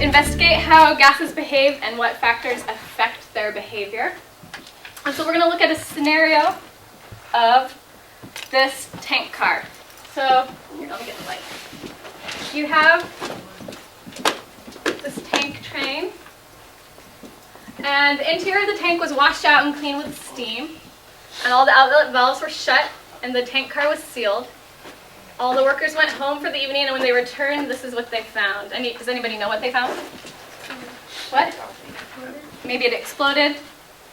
investigate how gases behave and what factors affect their behavior. And so we're going to look at a scenario of this tank car. So, here, let me get the light. You have this tank train, and the interior of the tank was washed out and cleaned with steam, and all the outlet valves were shut, and the tank car was sealed. All the workers went home for the evening, and when they returned, this is what they found. Does anybody know what they found? What? Maybe it exploded?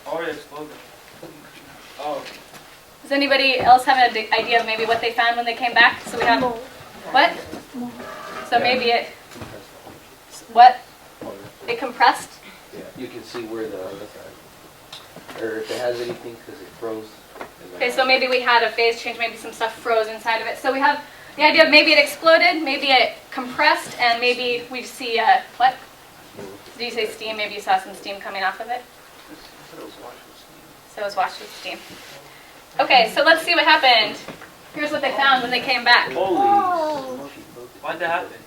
Oh, it exploded. Oh. Does anybody else have an idea of maybe what they found when they came back? So we have, what? So maybe it, what? It compressed? Yeah, you can see where the, or if it has anything because it froze. Okay, so maybe we had a phase change, maybe some stuff froze inside of it. So we have the idea of maybe it exploded, maybe it compressed, and maybe we see, what? Did you say steam? Maybe you saw some steam coming off of it? So it was washed with steam. Okay, so let's see what happened. Here's what they found when they came back. Holy. Why'd that happen?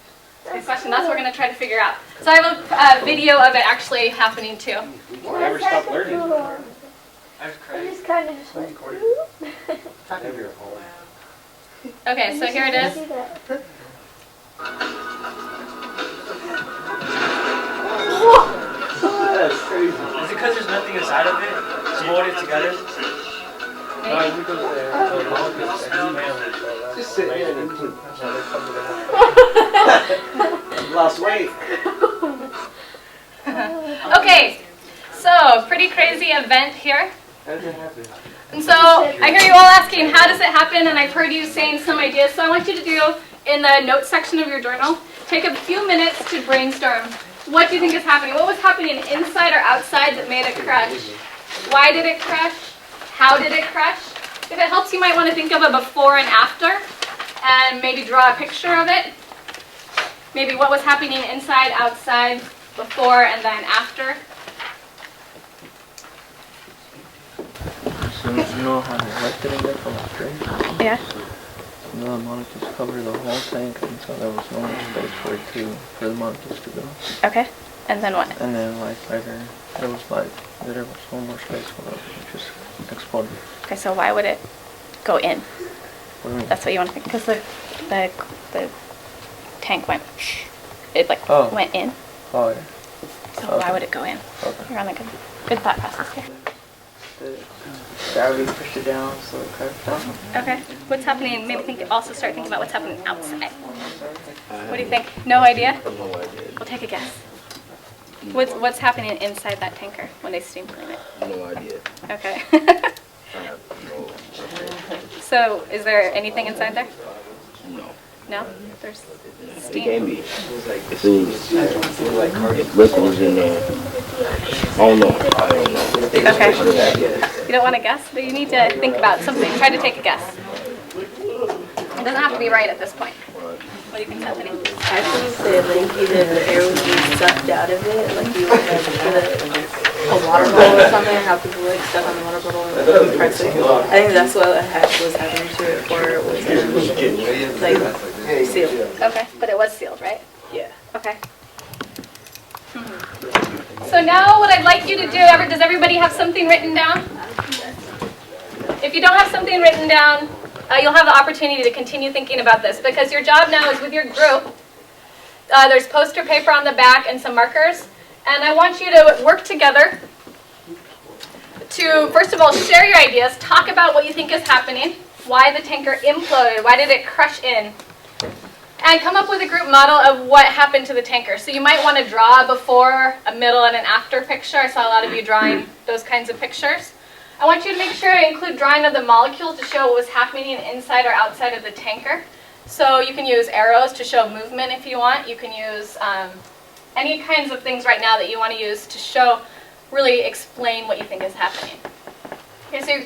Good question. That's what we're going to try to figure out. So I have a video of it actually happening too. We'll never stop learning. That's I crazy. just kind of just went. Okay, so here it is. That's crazy. Is it because there's nothing inside of it to hold it together? Just sit here and lost weight. Okay, so pretty crazy event here. How did it happen? And so I hear you all asking, how does it happen? And I've heard you saying some ideas. So I want you to do, in the notes section of your journal, take a few minutes to brainstorm. What do you think is happening? What was happening inside or outside that made it crash? Why did it crash? How did it crash? If it helps, you might want to think of a before and after and maybe draw a picture of it. Maybe what was happening inside, outside, before, and then after. So you know how they left it in there from the drain? Yeah. The molecules covered the whole tank, and so there was no more space for the molecules to go. Okay. And then what? And then like later, there was no more space for it. It just exploded. Okay, so why would it go in? What do you mean? That's what you want to think. Because the tank went, it like went in. Oh yeah. So why would it go in? Okay. You're on the good thought process here. The gravity pushed it down, so it crashed down. Okay. What's happening? Maybe start thinking about what's happening outside. What do you think? No idea? No idea. We'll take a guess. What's happening inside that tanker when they steam clean it? No idea. Okay. I have no. So is there anything inside there? No. No? There's It steam. can be. If liquid was in there. I don't know. Okay. You don't want to guess? But you need to think about something. Try to take a guess. It doesn't have to be right at this point. What do you think, Stephanie? I think that like either the air was being sucked out of it, like you would have a water bottle or something, how people like stuck on the water bottle and compress it. I think that's what was happening to it, or it was like sealed. Okay, but it was sealed, right? Yeah. Okay. So now what I'd like you to do, does everybody have something written down? If you don't have something written down, you'll have the opportunity to continue thinking about this, because your job now is with your group. There's poster paper on the back and some markers, and I want you to work together to, first of all, share your ideas, talk about what you think is happening, why the tanker imploded, why did it crush in, and come up with a group model of what happened to the tanker. So you might want to draw a before, a middle, and an after picture. I saw a lot of you drawing those kinds of pictures. I want you to make sure to include drawing of the molecules to show what was happening inside or outside of the tanker. So you can use arrows to show movement if you want. You can use any kinds of things right now that you want to use to show, really explain what you think is happening. Okay, so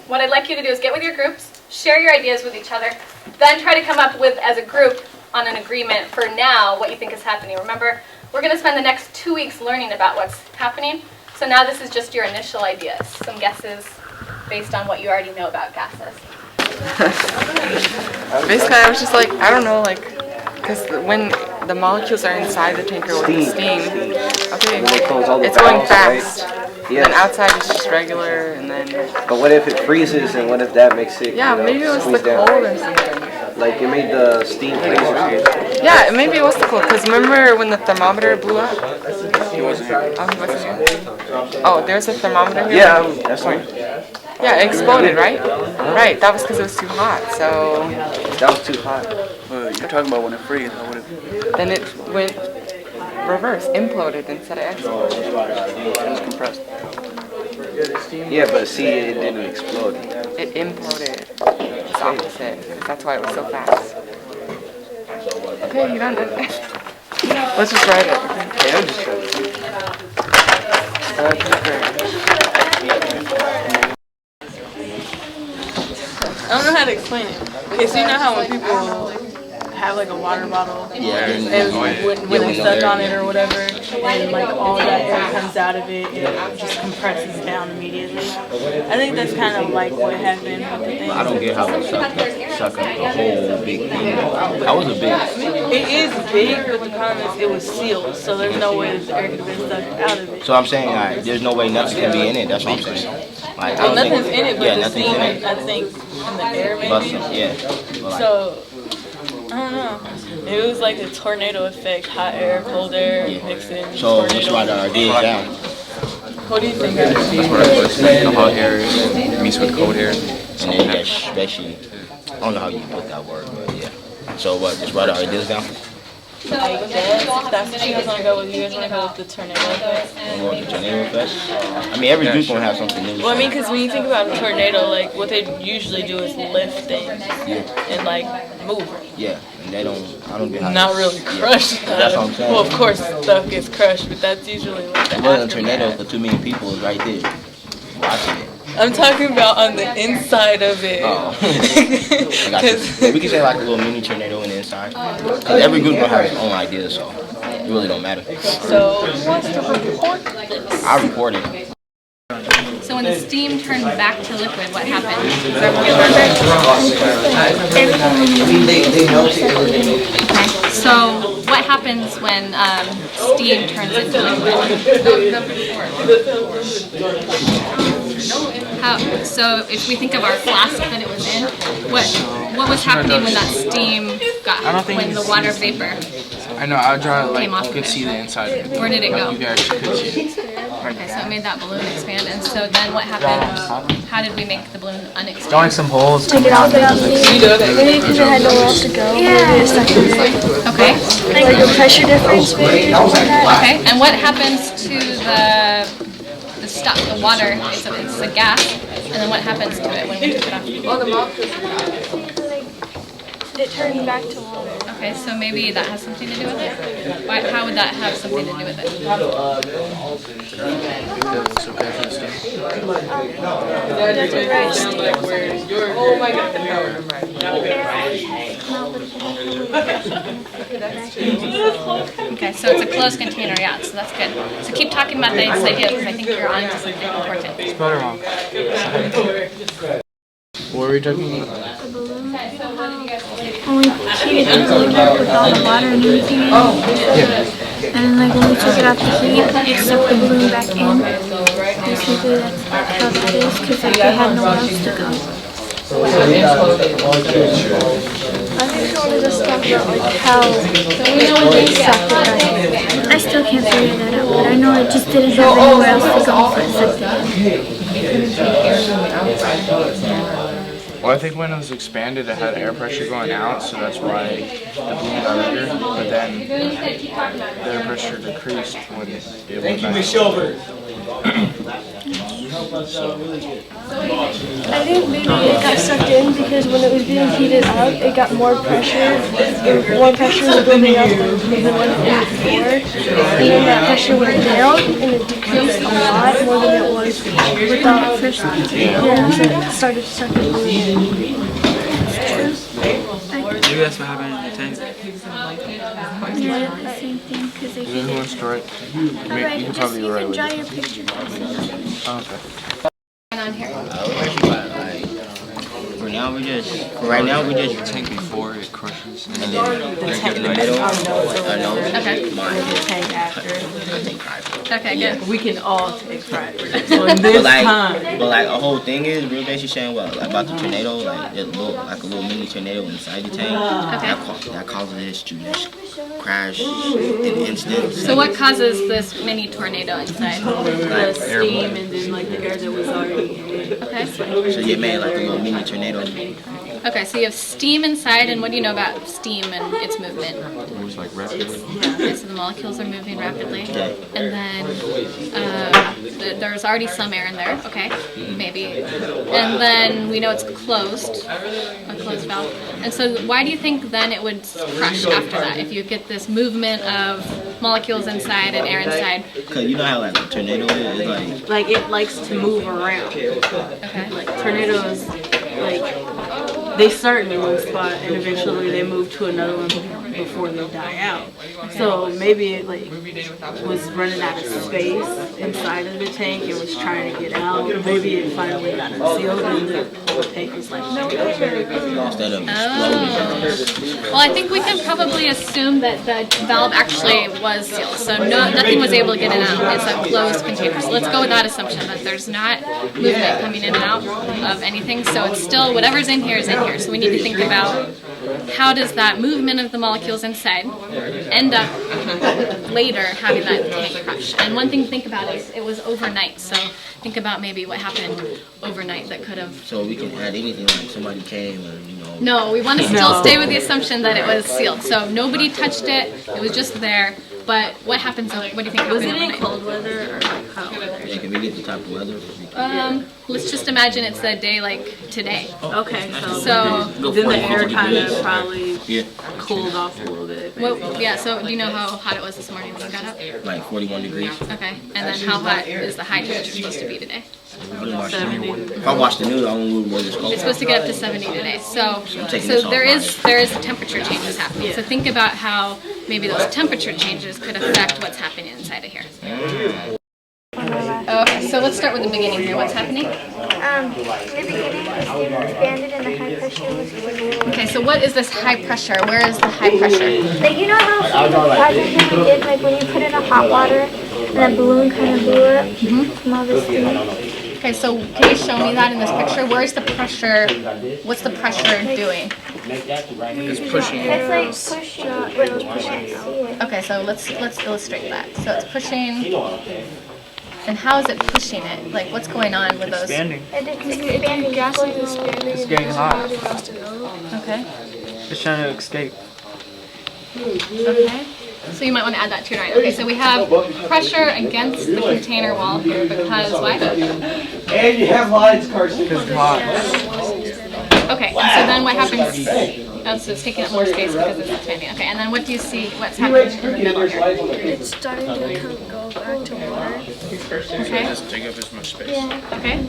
what I'd like you to do is get with your groups, share your ideas with each other, then try to come up with, as a group, on an agreement for now what you think is happening. Remember, we're going to spend the next 2 weeks learning about what's happening. So now this is just your initial ideas, some guesses based on what you already know about gases. Basically, I was just like, I don't know, like, because when the molecules are inside the tanker with the steam. Okay, When they close all the it's going valves, right? fast. Yeah. And outside is just regular, and then But what if it freezes and what if that makes it, yeah, maybe it was the squeeze down? cold or something. Like it made the steam freeze or something. Yeah, maybe it was the cold. Cause remember when the thermometer blew up? He wasn't here. Oh, he wasn't here. Oh, there's a thermometer here. Yeah, that's fine. Yeah, it exploded, right? Right. That was because it was too hot. So That was too hot. You're talking about when it freezes. I would have. then it went reverse, imploded instead of exploded. It was compressed. Yeah, but see, it didn't explode. It imploded. It's opposite. 'Cause that's why it was so fast. Okay, you done it. Let's just write it. Yeah, I'm just trying to see. I don't know how to explain it. Okay, so you know how when people have like a water bottle, Yeah, and when they suck on it or whatever, and like all that air comes out of it, it just compresses down immediately. I think that's kind of like what happened with the thing. I don't get how it suck up the whole big thing. That was a big. It is big, but the problem is it was sealed, so there's no way that the air could have been sucked out of it. So I'm saying, like, there's no way nothing can be in it. That's what I'm saying. Like, I Well, don't nothing's think, in it, but yeah, the nothing's steam, in it. I think, in the air maybe. Busting, yeah. But like, So, I don't know. It was like a tornado effect, hot air, cold air, mixing. so let's write our ideas down. What do you think? That's what I put. The hot air mixed with cold air. And then especially, I don't know how you put that word, but yeah. So what? Just write our ideas down. I guess if that's what you guys want to go with, you guys want to go with the tornado effect? And what the tornado effect? I mean, every group's gonna have something new. Well, I mean, because when you think about a tornado, like what they usually do is lift things and like move. Yeah, and they don't. I don't get how. Not really crush. That's what I'm saying. Well, of course stuff gets crushed, but that's usually like the It wasn't a aftermath. tornado for too many people is right there watching it. I'm talking about on the inside of it. Oh. I got you. Yeah, we can say like a little mini tornado on the inside. Cause every group gonna have its own ideas, so it really don't matter. So who wants to report this? I reported. So when the steam turned back to liquid, what happened? Okay. So what happens when steam turns into liquid? So if we think of our flask that it was in, what was happening when that steam got when the water vapor? I know, I draw it like Came off you of could it. see the inside of it. Where did it go? You guys could see it. Okay, so it made that balloon expand, and so then what happened? How did we make the balloon unexpand? Drawing some holes. Take it out of the maybe because it had nowhere else to go. Maybe it stuck in there. Okay. Like the pressure difference, maybe or something like that. Okay, and what happens to the stuff, the water? It's a gas, and then what happens to it when we took it off? It turned back to water. Okay, so maybe that has something to do with it? How would that have something to do with it? Okay, so it's a closed container, yeah, so that's good. So keep talking about these ideas because I think you're on to something important. Spell it wrong. What were we talking about? When we heated it up with all the water and everything in it. And then like when we took it out the heat, it sucked the balloon back in. Basically that's how that is because like, they had nowhere else to go. I just wanted to talk about like how they sucked it back in. I still can't figure that out, but I know it just didn't have anywhere else to go, so it sucked it in. Well, I think when it was expanded, it had air pressure going out, so that's why the balloon got bigger. But then the air pressure decreased when it went back. I think maybe it got sucked in because when it was being heated up, it got more pressure. More pressure was building up than the one it was before. And then that pressure went down and it decreased a lot more than it was without pressure. Yeah, so it started sucking in. Maybe that's what happened in the tank. Yeah, the same thing because they Who wants to write? You can just probably you write can with draw it. your picture. Oh, okay. On here. I would actually write like now we're just Tank before it crushes. and then in the middle. No, Okay. mine is Tank after. I think private. Okay, good. We can all take private. So in this time. But like a whole thing is real basically saying what like about the tornado, like there's like a little mini tornado inside the tank. That causes it to just crash in instance. So what causes this mini tornado inside? The steam and then like the air that was already in it. Okay. So you made like a little mini tornado. Okay, so you have steam inside, and what do you know about steam and its movement? It was like rapid. Okay, so the molecules are moving rapidly, and then there's already some air in there. Okay, maybe, and then we know it's closed, a closed valve. And so, why do you think then it would crush after that? If you get this movement of molecules inside and air inside. Cause you know how like a tornado is Like it likes to move around. Okay. Like tornadoes, like they start in one spot and eventually they move to another one before they die out. So maybe it like was running out of space inside of the tank and was trying to get out. Maybe it finally got unsealed and the whole tank was like, no pressure. instead of exploding. Well, I think we can probably assume that the valve actually was sealed, so nothing was able to get in and out. It's a closed container. So let's go with that assumption that there's not movement coming in and out of anything. So it's still whatever's in here is in here. So we need to think about how does that movement of the molecules inside end up later having that tank crush. And one thing to think about is it was overnight. So think about maybe what happened overnight that could have. So we can add anything like somebody came or No, we want to still stay with the assumption that it was sealed. So nobody touched it. It was just there. But what happens? What do you think happened? Was it in overnight? cold weather or like hot weather? Yeah, can we get the type of weather? Let's just imagine it's a day like today. Okay, So then the air kind of probably Yeah, cooled off a little bit. Well, yeah, so do you know how hot it was this morning when you got up? like 41 degrees. Okay, and then how hot is the high temperature supposed to be today? If I watch the news, I don't know where it's cold. It's supposed to get up to 70 today. So taking this there offline. is temperature changes happening. So think about how maybe those temperature changes could affect what's happening inside of here. Okay, so let's start with the beginning here. What's happening? In the beginning, the steam expanded and the high pressure was clear. Okay, so what is this high pressure? Where is the high pressure? Like, you know how the project that we did, like when you put in a hot water and that balloon kind of blew up from all the steam? Okay, so can you show me that in this picture? Where is the pressure? What's the pressure doing? It's pushing. It's like pushing, but you can't see it. Okay, so let's illustrate that. So it's pushing, and how is it pushing it? Like, what's going on with those? Expanding. It's expanding. It's getting hot. Okay. It's trying to escape. Okay. So you might want to add that to your line. Okay, so we have pressure against the container wall here because why? And you have lines, Carson. It's hot. Okay, and so then what happens? Oh, so it's taking up more space because it's expanding. Okay, and then what do you see? What's happening in the middle here? It's starting to go back to water. Okay. Doesn't take up as much space. Okay.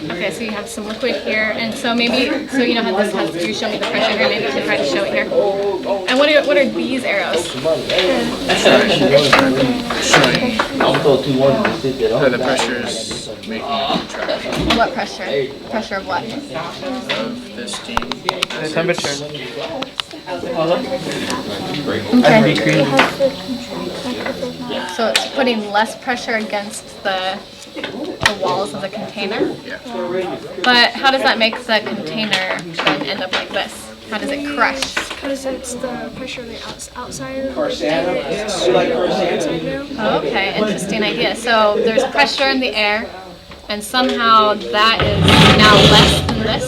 Okay, so you have some liquid here, and so maybe, so you know how this has, you show me the pressure here, maybe you can try to show it here. And what are these arrows? The pressure is making it contract. What pressure? Pressure of what? Of the steam. The temperature. Okay. So it's putting less pressure against the walls of the container? Yeah. But how does that make the container then end up like this? How does it crush? Because it's the pressure on the outside of the container. It's inside now. Okay, interesting idea. So there's pressure in the air, and somehow that is now less than this?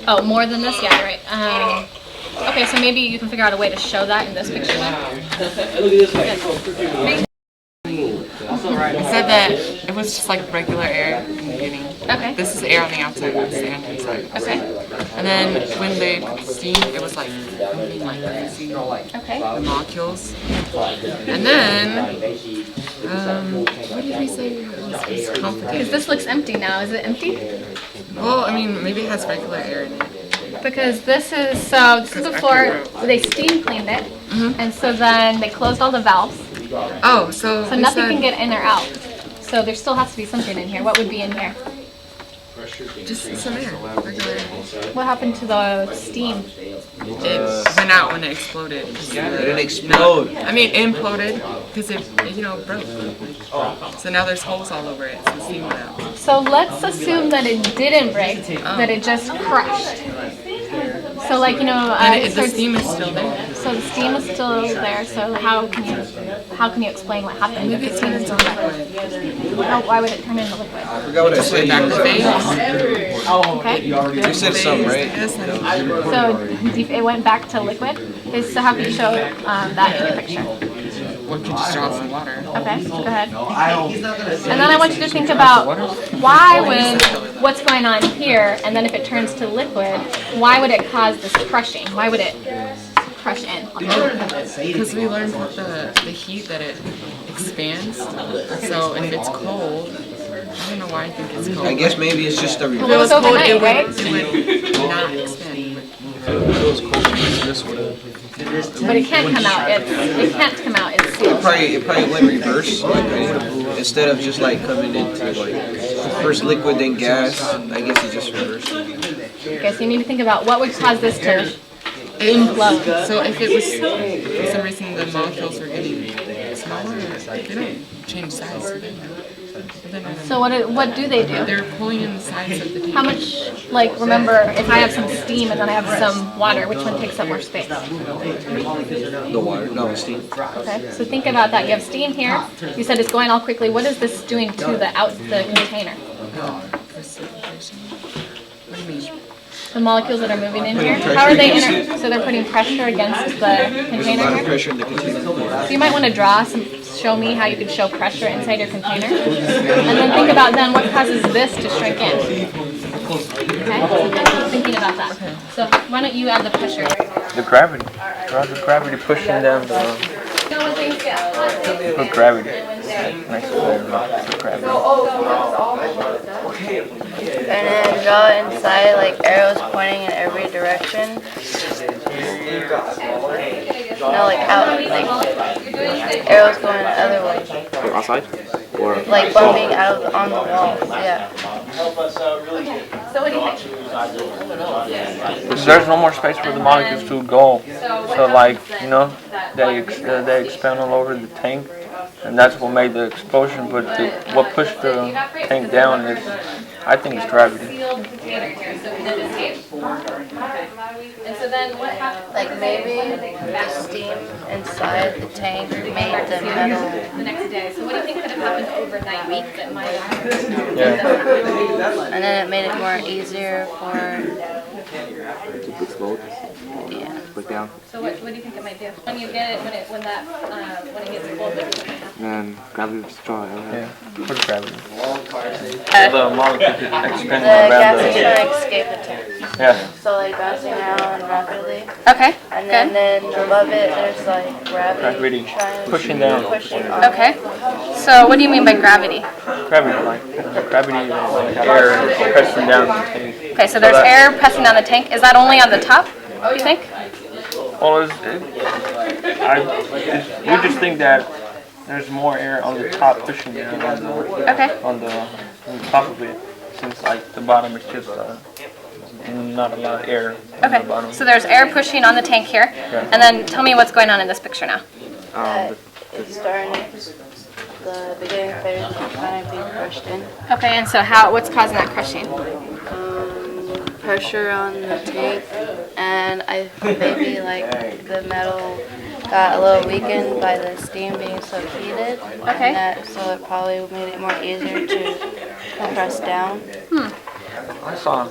Oh, more than this? Yeah, you're right. Okay, so maybe you can figure out a way to show that in this picture then. It said that it was just like regular air in the beginning. Okay. This is air on the outside, that's the air on the inside. Okay. And then when they steamed, it was like moving like crazy. Okay. The molecules. And then, what did we say? It was complicated. Because this looks empty now. Is it empty? Well, I mean, maybe it has regular air in it. Because this is before they steam cleaned it, and so then they closed all the valves. Oh, so So nothing can get in or out. So there still has to be something in here. What would be in here? Just some air. Regular. What happened to the steam? It went out when it exploded. It didn't explode. I mean, imploded because it, broke. So now there's holes all over it. So the steam went out. So let's assume that it didn't break, that it just crushed. So like, And the steam is still there. So the steam is still there. So how can you explain what happened? Maybe it turned into liquid. Why would it turn into liquid? I forgot what I said. Back to phase. Okay. You said something, right? So it went back to liquid. Okay, so how can you show that in the picture? Well, you can just draw some water. Okay, go ahead. And then I want you to think about what's going on here, and then if it turns to liquid, why would it cause this crushing? Why would it crush in? Because we learned with the heat that it expands. So if it's cold, I don't know why I think it's cold. I guess maybe it's just a Well, it was overnight, right? It would not expand. But it can't come out. It can't come out. It's sealed. It probably went reverse. Instead of just like coming into like first liquid then gas, I guess it just reversed. Okay, so you need to think about what would cause this to implode. So if it was, for some reason, the molecules were getting smaller, they don't change size. So what do they do? They're pulling in the sides of the tank. How much, remember, if I have some steam and then I have some water, which one takes up more space? The water, no, steam. Okay, so think about that. You have steam here. You said it's going all quickly. What is this doing to the container? What do you mean? The molecules that are moving in here, how are they so they're putting pressure against the container here? Pressure in the container. So you might want to show me how you could show pressure inside your container. And then think about then what causes this to shrink in. Okay, so keep thinking about that. So why don't you add the pressure? The gravity. Draw the gravity pushing down the gravity. Nice the gravity. And then draw inside like arrows pointing in every direction. No, like out, like arrows going the other way. Outside? Or Like bumping out on the wall. Yeah. So what do you think? There's no more space for the molecules to go. So they expand all over the tank, and that's what made the explosion. But what pushed the tank down is, I think, it's gravity. Sealed container here, so it did escape. And so then what happened? Like maybe the steam inside the tank made the metal. The next day. So what do you think could have happened overnight that might have And then it made it more easier for. explode? Yeah. Break down? So what do you think it might do? When you get it, when it gets cold, what do you think might happen? And gravity will destroy it. Yeah, put gravity. The The molecule expanding gas around is the. trying to escape the tank. Yeah. So like bouncing around rapidly. Okay. And then above it there's like gravity Gravity trying to pushing down. pushing on. Okay. So what do you mean by gravity? Gravity, gravity, air pressing down the tank. Okay, so there's air pressing on the tank. Is that only on the top, do you think? Well, we just think that there's more air on the top pushing down Okay. on the top of it, since the bottom is just not a lot of air on the Okay, bottom. so there's air pushing on the tank here. And then tell me what's going on in this picture now. It's starting. The beginning phase is kind of being crushed in. Okay, and so what's causing that crushing? Pressure on the tank, and I maybe like the metal got a little weakened by the steam being so heated. Okay. So it probably made it more easier to compress down.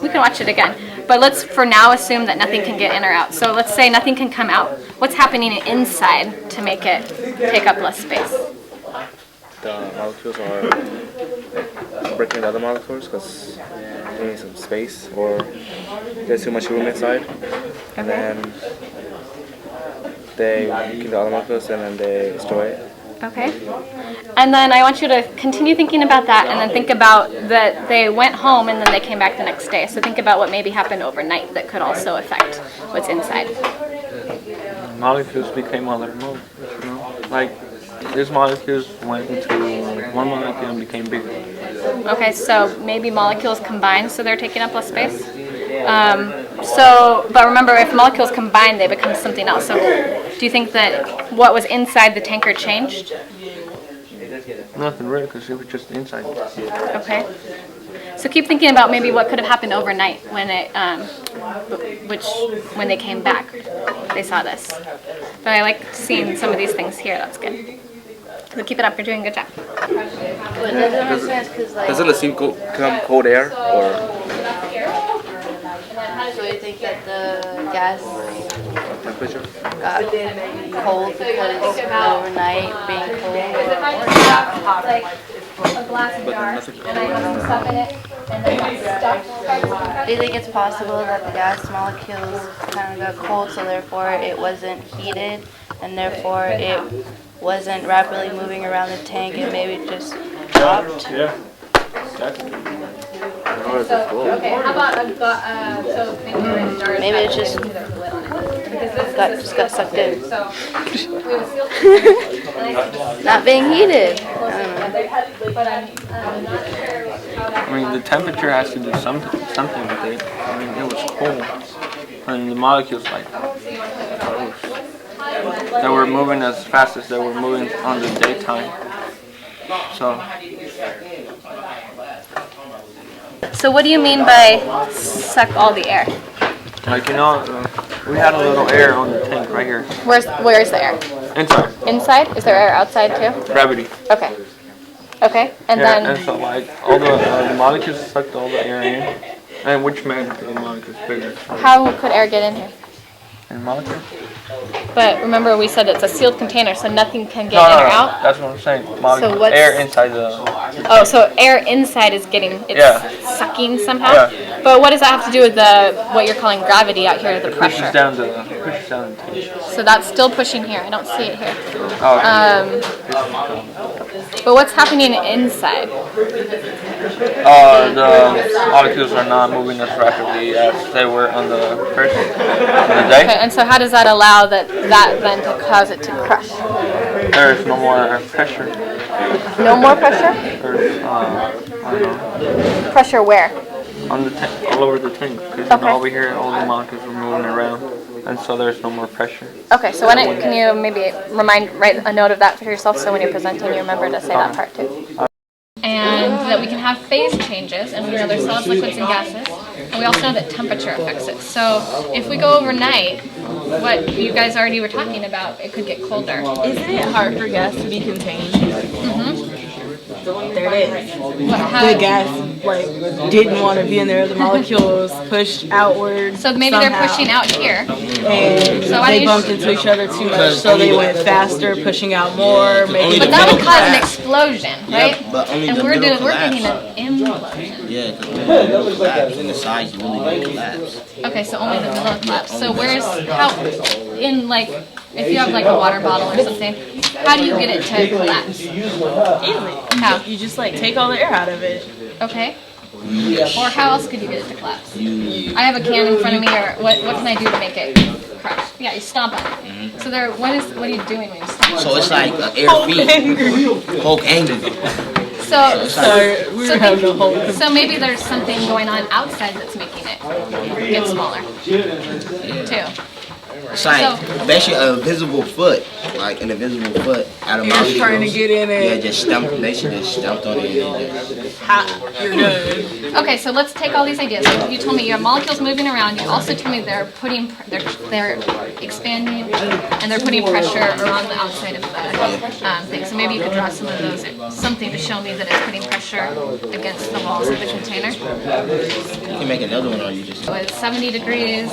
We can watch it again. But let's, for now, assume that nothing can get in or out. So let's say nothing can come out. What's happening inside to make it take up less space? The molecules are breaking the other molecules because they need some space or there's too much room inside. And then they get the other molecules and then they destroy it. Okay. And then I want you to continue thinking about that and then think about that they went home and then they came back the next day. So think about what maybe happened overnight that could also affect what's inside. Molecules became other molecules, Like, these molecules went into one molecule and became bigger. Okay, so maybe molecules combine, so they're taking up less space. But remember, if molecules combine, they become something else. So, do you think that what was inside the tanker changed? Nothing really, because it was just inside. Okay. So keep thinking about maybe what could have happened overnight when when they came back, they saw this. But I like seeing some of these things here. That's good. So keep it up. You're doing a good job. Doesn't the steam come cold air or So you think that the gas temperature? got cold because overnight being cold? A glass jar, and I have some stuff in it, and then got stuck. Do you think it's possible that the gas molecules kind of got cold, so therefore it wasn't heated, and therefore it wasn't rapidly moving around the tank and maybe just dropped? Yeah. Okay, how about so Maybe it just got sucked in. Not being heated. I don't know. I mean, the temperature has to do something with it. I mean, it was cold, and the molecules they were moving as fast as they were moving on the daytime. So what do you mean by suck all the air? Like, we had a little air on the tank right here. Where's the air? Inside. Inside? Is there air outside too? Gravity. Okay. Okay, and Yeah, then... and so like all the molecules sucked all the air in, and which made the molecules bigger. How could air get in here? And molecules? But remember we said it's a sealed container, so nothing can get in or out? That's what I'm saying. Molecules, what's- air inside the... Oh, so air inside is sucking somehow? Yeah. But what does that have to do with what you're calling gravity out here, the pressure? Pushes down the tank. So that's still pushing here. I don't see it here. Oh, But what's happening inside? the molecules are not moving as rapidly as they were on the first day. Okay, and so how does that allow that then to cause it to crush? There's no more pressure. No more pressure? There's, I don't know, Pressure where? on the tank, all over the tank. Because Okay. over here, all the molecules are moving around, and so there's no more pressure. Okay, so can you maybe write a note of that for yourself so when you're presenting you remember to say that part too? And that we can have phase changes, and we know there's solids, liquids, and gases, and we also know that temperature affects it. So if we go overnight, what you guys already were talking about, it could get colder. Isn't it hard for gas to be contained? There it is. The gas didn't want to be in there. The molecules pushed outward. So maybe somehow. they're pushing out here. And they bumped into each other too much, so they went faster, pushing out more. Maybe But that would cause an explosion, right? Yeah, but only And the we're middle getting collapse. an implosion. Yeah, because the middle collapse and the sides really didn't collapse. Okay, so only the middle collapse. So if you have like a water bottle or something, how do you get it to collapse? easily. How? You just take all the air out of it. Okay. Or how else could you get it to collapse? I have a can in front of me, or what can I do to make it crush? Yeah, you stomp on it. So what are you doing when you stomp? So it's like an air feed. Hulk angry. So maybe there's something going on outside that's making it get smaller, too. It's like basically an invisible foot, like an invisible foot out of molecules. Trying to get in it. Yeah, just stumped. They should just stumped on it and just. You're good. Okay, so let's take all these ideas. So you told me you have molecules moving around. You also told me they're expanding and they're putting pressure around the outside of the thing. So maybe you could draw some of those, something to show me that it's putting pressure against the walls of the container. You can make another one, or you just. So it's 70 degrees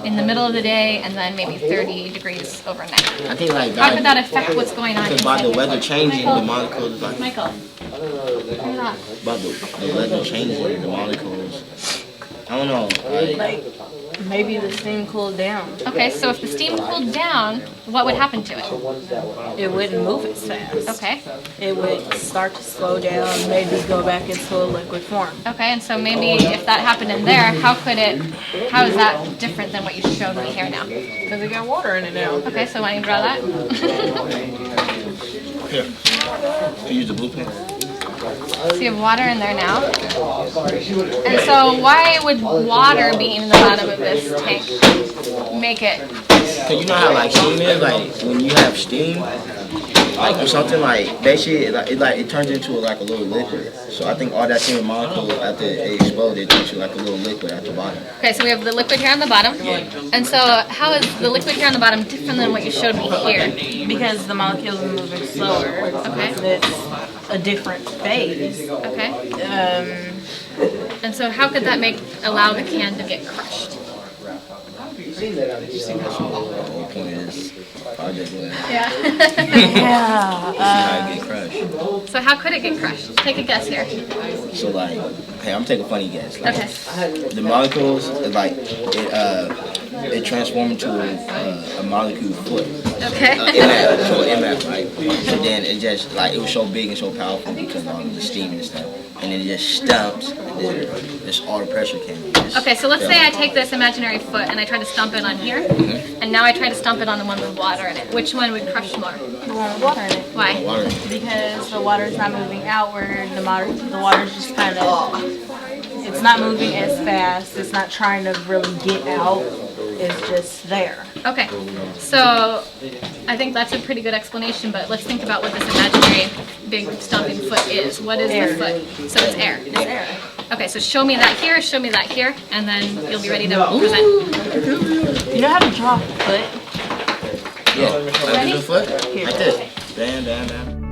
in the middle of the day, and then maybe 30 degrees overnight. I think How could that affect what's going on Because by inside the here? weather changing, the molecules like. Michael, turn it off. By the weather changing, the molecules. I don't know. Maybe the steam cooled down. Okay, so if the steam cooled down, what would happen to it? It wouldn't move as fast. Okay. It would start to slow down, maybe go back into a liquid form. Okay, and so maybe if that happened in there, how is that different than what you showed me here now? Because it got water in it now. Okay, so why don't you draw that? Here. Can you use the blue pen? So you have water in there now. And so why would water being in the bottom of this tank make it? Cause you know how like steam is, like when you have steam, like or something like basically it turns into like a little liquid. So I think all that steam molecule after it exploded it turns into like a little liquid at the bottom. Okay, so we have the liquid here on the bottom. And so how is the liquid here on the bottom different than what you showed me here? Because the molecules are moving slower. Okay. It's a different phase. Okay. And so how could that allow the can to get crushed? The whole point is project lab. Yeah. See how it get crushed. So how could it get crushed? Take a guess here. So like, hey, I'm taking a funny guess. Like, Okay. the molecules, like it transforms into a molecule foot. Okay. MF, right? So then it just like it was so big and so powerful because of all of the steam and stuff, and then it just stumps, and then just all the pressure came. Okay, so let's say I take this imaginary foot and I try to stomp it on here, and now I try to stomp it on the one with water in it. Which one would crush more? The one with water in it. Why? Water. Because the water's not moving outward. The water's just kind of, it's not moving as fast. It's not trying to really get out. It's just there. Okay, so I think that's a pretty good explanation, but let's think about what this imaginary big stomping foot is. What is the foot? So it's air. It's air. Okay, so show me that here, and then you'll be ready to present. You know how to draw a foot? Yeah, like the foot? Here. Like this. Bam, bam, bam.